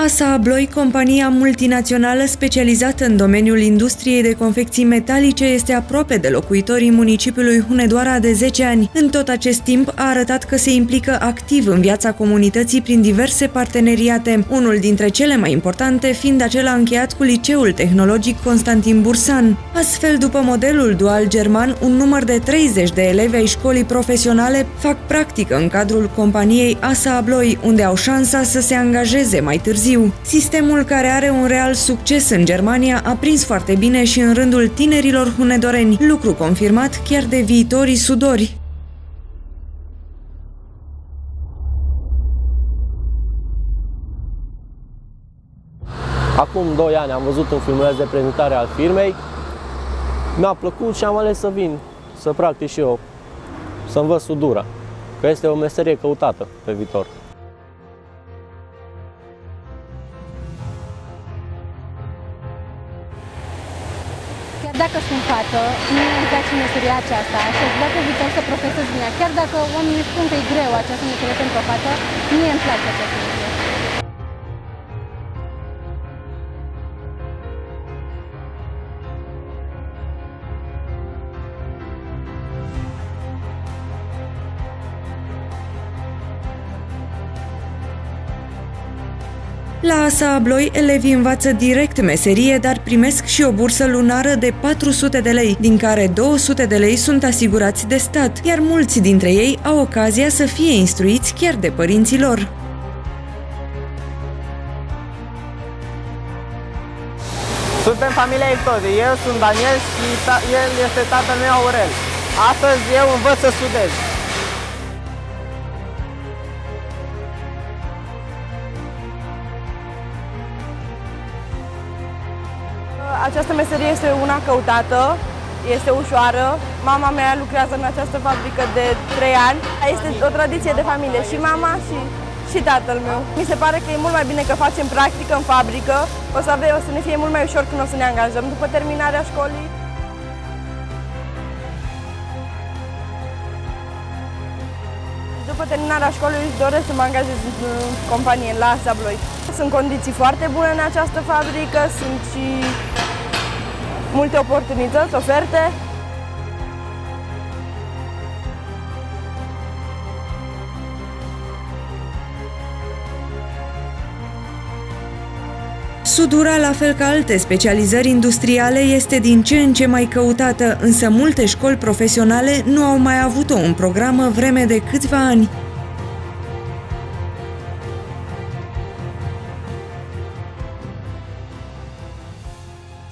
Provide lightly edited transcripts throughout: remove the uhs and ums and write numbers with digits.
ASA Abloy, compania multinațională specializată în domeniul industriei de confecții metalice, este aproape de locuitorii municipiului Hunedoara de 10 ani. În tot acest timp a arătat că se implică activ în viața comunității prin diverse parteneriate, unul dintre cele mai importante fiind acela încheiat cu Liceul Tehnologic Constantin Bursan. Astfel, după modelul dual german, un număr de 30 de elevi ai școlii profesionale fac practică în cadrul companiei ASA Abloy, unde au șansa să se angajeze mai târziu. Sistemul, care are un real succes în Germania, a prins foarte bine și în rândul tinerilor hunedoreni, lucru confirmat chiar de viitorii sudori. Acum 2 ani am văzut un filmuleț de prezentare al firmei, mi-a plăcut și am ales să vin, să practic și eu, să învăț sudura, că este o meserie căutată pe viitor. Chiar dacă sunt fată, mie îmi place meseria aceasta și aș vrea pe viitor să profesez din ea. Chiar dacă oamenii spun că e greu această meserie pentru o fată, mie îmi place această meserie. La ASA Abloy, elevii învață direct meserie, dar primesc și o bursă lunară de 400 de lei, din care 200 de lei sunt asigurați de stat, iar mulți dintre ei au ocazia să fie instruiți chiar de părinții lor. Suntem familia Iptovi. Eu sunt Daniel și el este tatăl meu Aurel. Astăzi eu învăț să sudez. Această meserie este una căutată, este ușoară. Mama mea lucrează în această fabrică de 3 ani. Este o tradiție de familie, și mama și tatăl meu. Mi se pare că e mult mai bine că facem practică în fabrică. O să ne fie mult mai ușor când o să ne angajăm după terminarea școlii. După terminarea școlii își doresc să mă angajez în companie, la ASA Abloy. Sunt condiții foarte bune în această fabrică, sunt și multe oportunități, oferte. Sudura, la fel ca alte specializări industriale, este din ce în ce mai căutată, însă multe școli profesionale nu au mai avut-o în programă vreme de câțiva ani.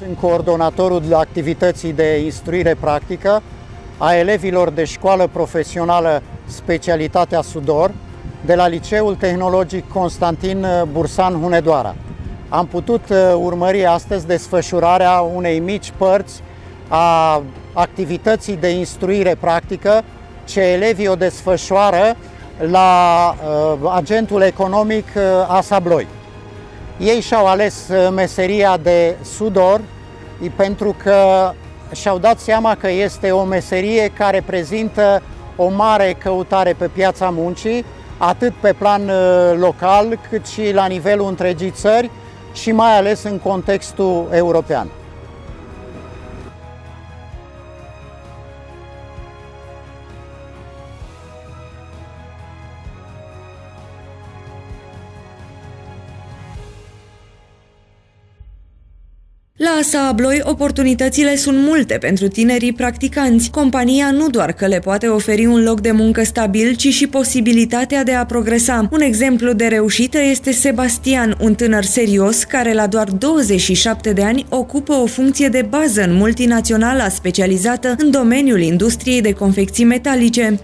Sunt coordonatorul de activității de instruire practică a elevilor de școală profesională specialitatea sudor de la Liceul Tehnologic Constantin Bursan Hunedoara. Am putut urmări astăzi desfășurarea unei mici părți a activității de instruire practică ce elevii o desfășoară la agentul economic ASA Abloy. Ei și-au ales meseria de sudor pentru că și-au dat seama că este o meserie care prezintă o mare căutare pe piața muncii, atât pe plan local, cât și la nivelul întregii țări și mai ales în contextul european. La ASA Abloy, oportunitățile sunt multe pentru tinerii practicanți. Compania nu doar că le poate oferi un loc de muncă stabil, ci și posibilitatea de a progresa. Un exemplu de reușită este Sebastian, un tânăr serios care la doar 27 de ani ocupă o funcție de bază în multinaționala specializată în domeniul industriei de confecții metalice.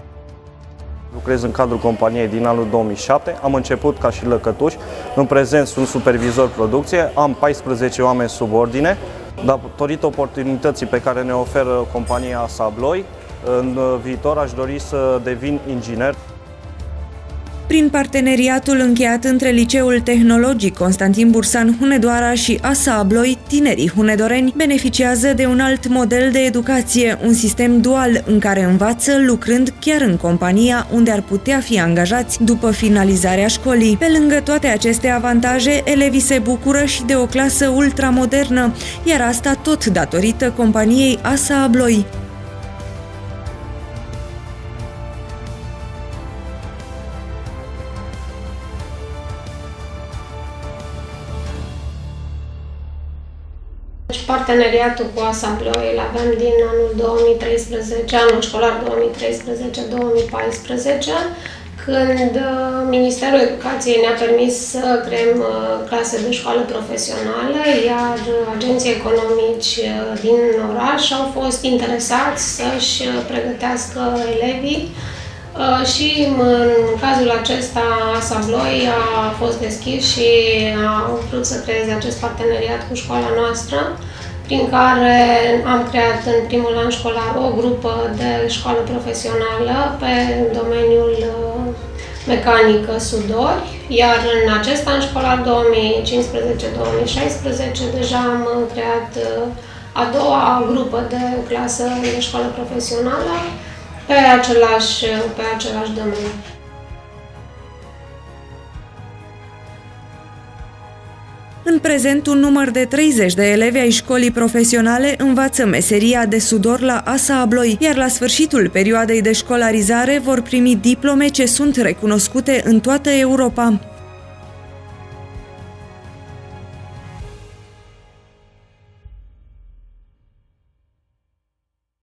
Lucrez în cadrul companiei din anul 2007, am început ca și lăcătuș, în prezent sunt supervizor producție, am 14 oameni sub ordine. Datorită oportunității pe care ne oferă compania ASA Abloy, în viitor aș dori să devin inginer. Prin parteneriatul încheiat între Liceul Tehnologic Constantin Bursan Hunedoara și ASA Abloi, tinerii hunedoreni beneficiază de un alt model de educație, un sistem dual în care învață lucrând chiar în compania unde ar putea fi angajați după finalizarea școlii. Pe lângă toate aceste avantaje, elevii se bucură și de o clasă ultramodernă, iar asta tot datorită companiei ASA Abloi. Parteneriatul cu ASA Abloi îl avem din anul 2013, anul școlar 2013-2014, când Ministerul Educației ne-a permis să creăm clase de școală profesională, iar agenții economici din oraș au fost interesați să-și pregătească elevii. Și în cazul acesta ASA Abloi a fost deschis și a vrut să creeze acest parteneriat cu școala noastră, prin care am creat în primul an școlar o grupă de școală profesională pe domeniul mecanică sudori, iar în acest an școlar 2015-2016 deja am creat a doua grupă de clasă de școală profesională pe același domeniu. În prezent, un număr de 30 de elevi ai școlii profesionale învață meseria de sudor la ASA Abloi, iar la sfârșitul perioadei de școlarizare vor primi diplome ce sunt recunoscute în toată Europa.